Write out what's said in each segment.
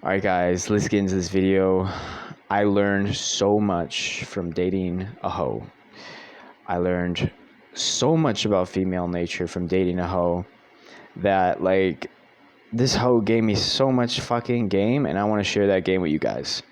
Alright guys, let's get into this video. I learned so much from dating a hoe. I learned so much about female nature from dating a hoe that this hoe gave me so much fucking game, and I want to share that game with you guys.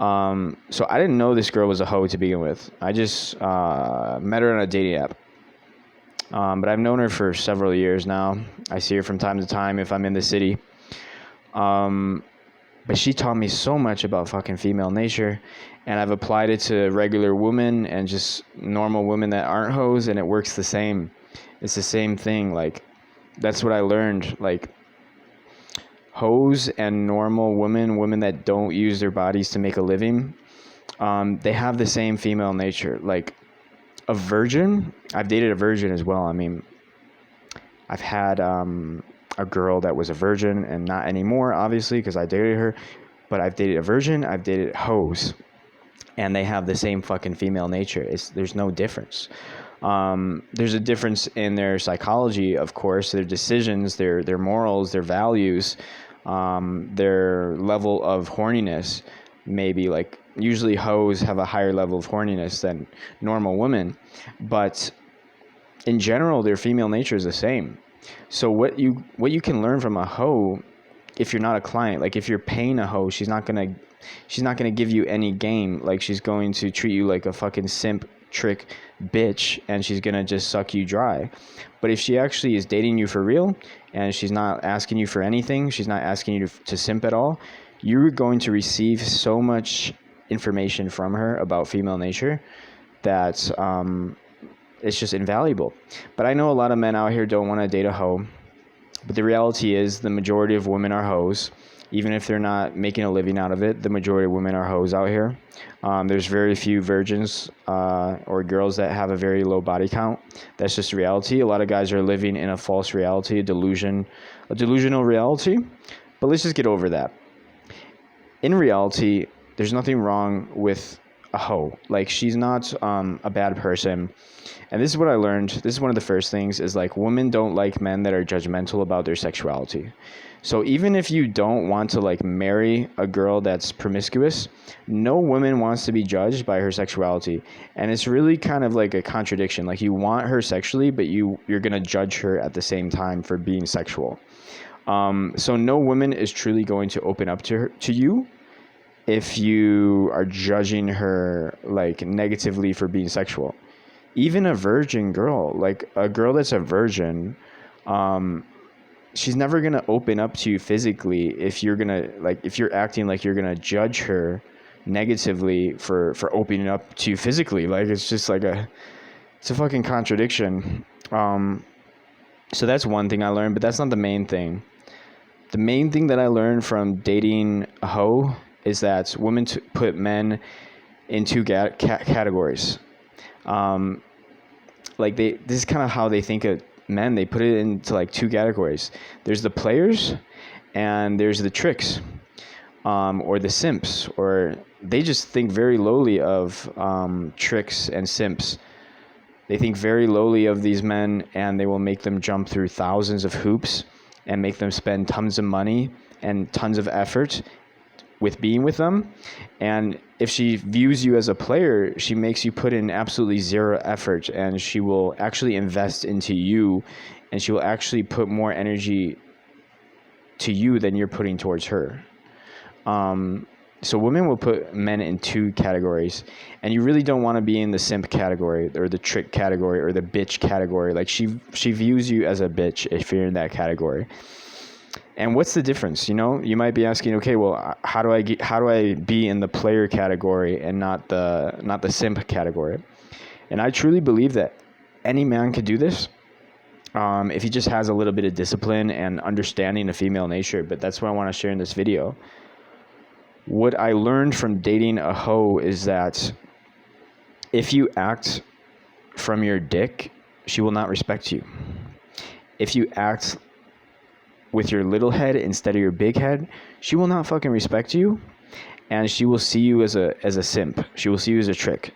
So I didn't know this girl was a hoe to begin with. I just met her on a dating app. But I've known her for several years now. I see her from time to time if I'm in the city. But she taught me so much about fucking female nature, and I've applied it to regular women and just normal women that aren't hoes, and it works the same. It's the same thing. That's what I learned. Hoes and normal women that don't use their bodies to make a living, they have the same female nature. Like a virgin, I've dated a virgin as well. I mean, I've had a girl that was a virgin, and not anymore, obviously, because I dated her. But I've dated a virgin, I've dated hoes, and they have the same fucking female nature. There's no difference. There's a difference in their psychology, of course, their decisions, their morals, their values, their level of horniness. Maybe usually hoes have a higher level of horniness than normal women, but in general, their female nature is the same. So what you can learn from a hoe, if you're not a client, if you're paying a hoe, she's not gonna give you any game. She's going to treat you like a fucking simp trick bitch, and she's gonna just suck you dry. But if she actually is dating you for real, and she's not asking you for anything, she's not asking you to simp at all, you're going to receive so much information from her about female nature that it's just invaluable. But I know a lot of men out here don't want to date a hoe. But the reality is the majority of women are hoes. Even if they're not making a living out of it, the majority of women are hoes out here. There's very few virgins or girls that have a very low body count. That's just reality. A lot of guys are living in a false reality, a delusional reality. But let's just get over that. In reality, there's nothing wrong with a hoe. She's not a bad person. And this is what I learned. This is one of the first things is women don't like men that are judgmental about their sexuality. So even if you don't want to marry a girl that's promiscuous, no woman wants to be judged by her sexuality. And it's really kind of like a contradiction. You want her sexually, but you're going to judge her at the same time for being sexual. So no woman is truly going to open up to you if you are judging her negatively for being sexual. Even a virgin girl, a girl that's a virgin, she's never going to open up to you physically if you're going to if you're acting like you're going to judge her negatively for opening up to you physically. It's just it's a fucking contradiction. So that's one thing I learned, but that's not the main thing. The main thing that I learned from dating a hoe is that women put men in two categories. This is kind of how they think of men. They put it into two categories. There's the players, and there's the tricks, or the simps, or they just think very lowly of tricks and simps. They think very lowly of these men, and they will make them jump through thousands of hoops and make them spend tons of money and tons of effort with being with them. And if she views you as a player, she makes you put in absolutely zero effort, and she will actually invest into you, and she will actually put more energy to you than you're putting towards her. So women will put men in two categories, and you really don't want to be in the simp category or the trick category or the bitch category. She views you as a bitch if you're in that category. And what's the difference? You might be asking, okay, well, how do I be in the player category and not the simp category? And I truly believe that any man could do this if he just has a little bit of discipline and understanding of female nature. But that's what I want to share in this video. What I learned from dating a hoe is that if you act from your dick, she will not respect you. If you act with your little head instead of your big head, she will not fucking respect you, and she will see you as a simp. She will see you as a trick.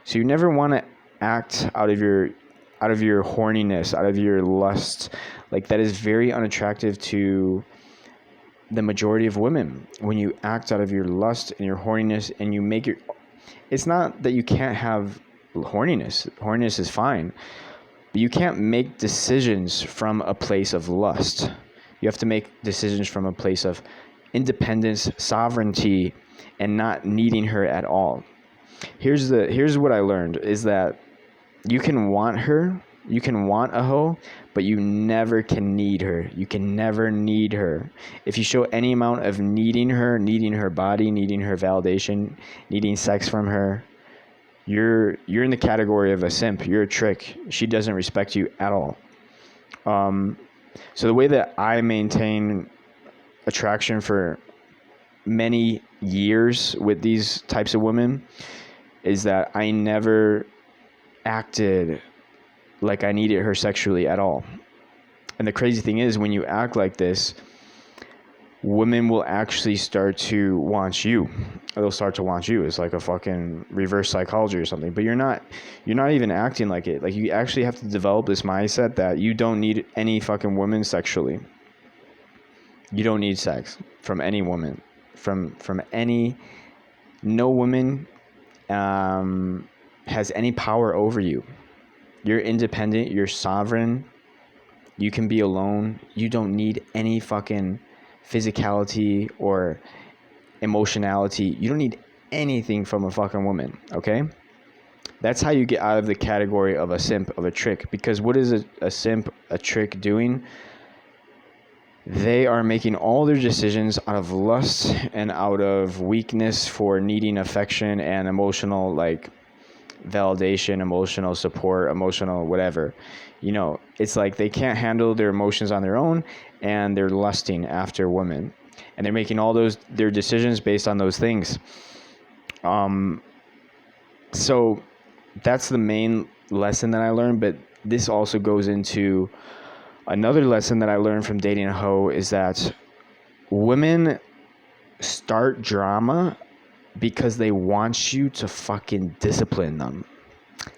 So you never want to act out of your horniness, out of your lust. That is very unattractive to the majority of women, when you act out of your lust and your horniness and you make your, it's not that you can't have horniness is fine, but you can't make decisions from a place of lust. You have to make decisions from a place of independence, sovereignty, and not needing her at all. Here's what I learned is that you can want her, you can want a hoe, but you never can need her. You can never need her. If you show any amount of needing her body, needing her validation, needing sex from her, you're in the category of a simp. You're a trick. She doesn't respect you at all. So the way that I maintain attraction for many years with these types of women is that I never acted like I needed her sexually at all. And the crazy thing is, when you act like this, women will actually start to want you. They'll start to want you. It's like a fucking reverse psychology or something. But you're not even acting like it. Like, you actually have to develop this mindset that you don't need any fucking woman sexually. You don't need sex from any woman. From any, no woman has any power over you. You're independent. You're sovereign. You can be alone. You don't need any fucking physicality or emotionality. You don't need anything from a fucking woman, okay? That's how you get out of the category of a simp, of a trick. Because what is a simp, a trick doing? They are making all their decisions out of lust and out of weakness for needing affection and emotional, like, validation, emotional support, emotional whatever. You know, it's like they can't handle their emotions on their own, and they're lusting after women, and they're making all their decisions based on those things. So that's the main lesson that I learned. But this also goes into another lesson that I learned from dating a hoe, is that women start drama because they want you to fucking discipline them.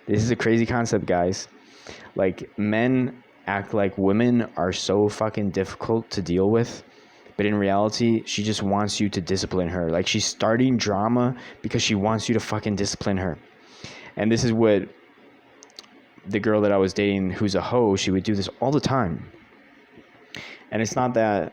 This is a crazy concept, guys. Like, men act like women are so fucking difficult to deal with, but in reality, she just wants you to discipline her. Like, she's starting drama because she wants you to fucking discipline her. And this is what the girl that I was dating, who's a hoe, she would do this all the time. And it's not that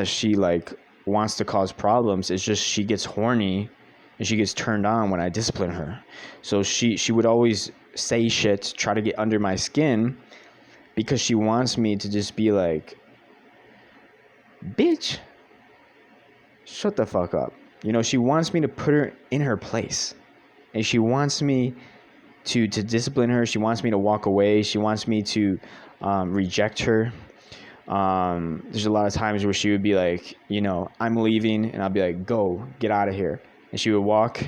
she, like, wants to cause problems. It's just she gets horny and she gets turned on when I discipline her. So she would always say shit, try to get under my skin, because she wants me to just be like, bitch, shut the fuck up. You know, she wants me to put her in her place. And she wants me to discipline her. She wants me to walk away. She wants me to reject her. There's a lot of times where she would be like, you know, I'm leaving, and I'll be like, go, get out of here. And she would walk,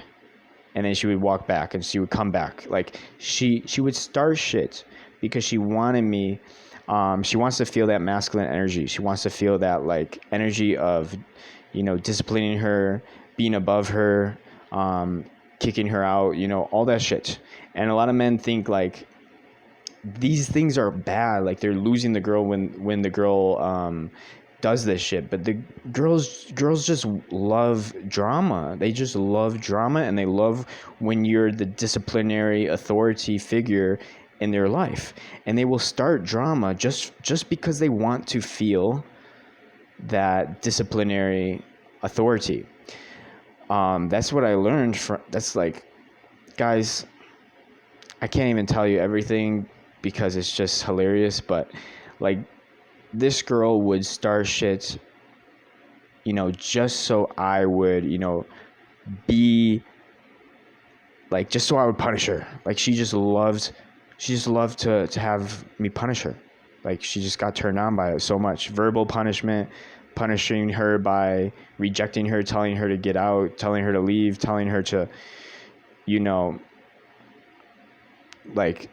and then she would walk back, and she would come back. Like, she would start shit because she wanted me. She wants to feel that masculine energy. She wants to feel that, like, energy of, you know, disciplining her, being above her, kicking her out, you know, all that shit. And a lot of men think, like, these things are bad, like they're losing the girl when the girl does this shit. But the girls just love drama. They just love drama, and they love when you're the disciplinary authority figure in their life. And they will start drama just because they want to feel that disciplinary authority. That's what I learned from. That's like, guys, I can't even tell you everything because it's just hilarious. But, like, this girl would start shit, you know, just so I would, you know, be like, just so I would punish her. Like, she just loved to have me punish her. Like, she just got turned on by it so much. Verbal punishment, punishing her by rejecting her, telling her to get out, telling her to leave, telling her to, you know, like,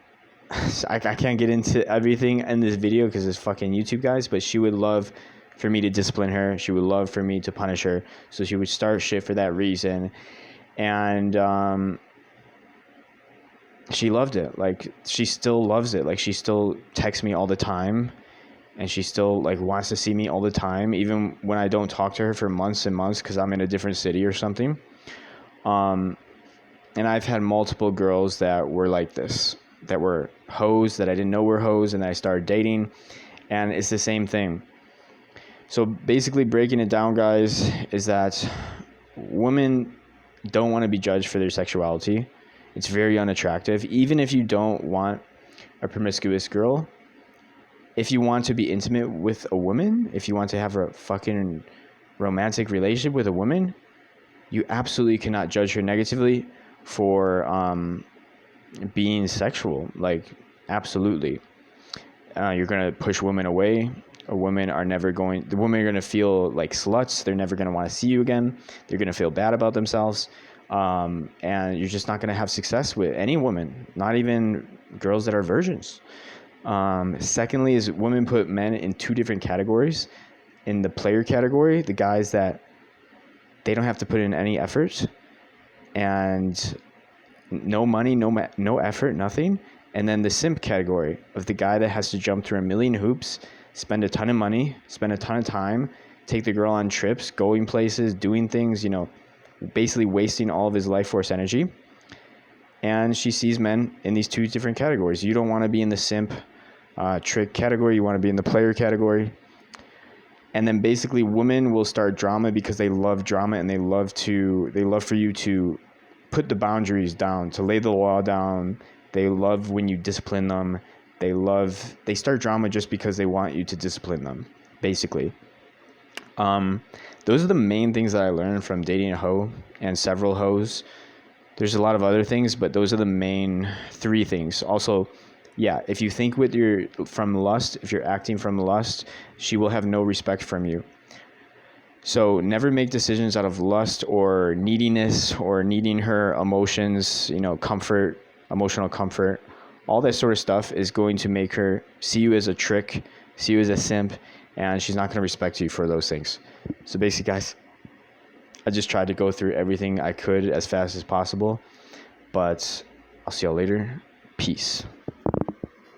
I can't get into everything in this video because it's fucking YouTube, guys, but she would love for me to discipline her. She would love for me to punish her. So she would start shit for that reason. And she loved it. Like, she still loves it. Like, she still texts me all the time. and she still like wants to see me all the time, even when I don't talk to her for months and months because I'm in a different city or something. And I've had multiple girls that were like this, that were hoes that I didn't know were hoes, and I started dating, and it's the same thing. So basically, breaking it down, guys, is that women don't want to be judged for their sexuality. It's very unattractive. Even if you don't want a promiscuous girl, if you want to be intimate with a woman, if you want to have a fucking romantic relationship with a woman, you absolutely cannot judge her negatively for being sexual. Like, absolutely. You're going to push women away. The women are going to feel like sluts. They're never going to want to see you again. They're going to feel bad about themselves. And you're just not going to have success with any woman, not even girls that are virgins. Secondly, is women put men in two different categories. In the player category, the guys that they don't have to put in any effort and no money, no effort, nothing. And then the simp category of the guy that has to jump through a million hoops, spend a ton of money, spend a ton of time, take the girl on trips, going places, doing things, basically wasting all of his life force energy. And she sees men in these two different categories. You don't want to be in the simp trick category. You want to be in the player category. And then basically women will start drama because they love drama, and they love for you to put the boundaries down, to lay the law down. They love when you discipline them. They start drama just because they want you to discipline them, basically. Those are the main things that I learned from dating a hoe and several hoes. There's a lot of other things, but those are the main three things. Also, yeah, if you think from lust, if you're acting from lust, she will have no respect from you. So never make decisions out of lust or neediness or needing her emotions, comfort, emotional comfort. All that sort of stuff is going to make her see you as a trick, see you as a simp, and she's not going to respect you for those things. So basically, guys, I just tried to go through everything I could as fast as possible, but I'll see y'all later. Peace.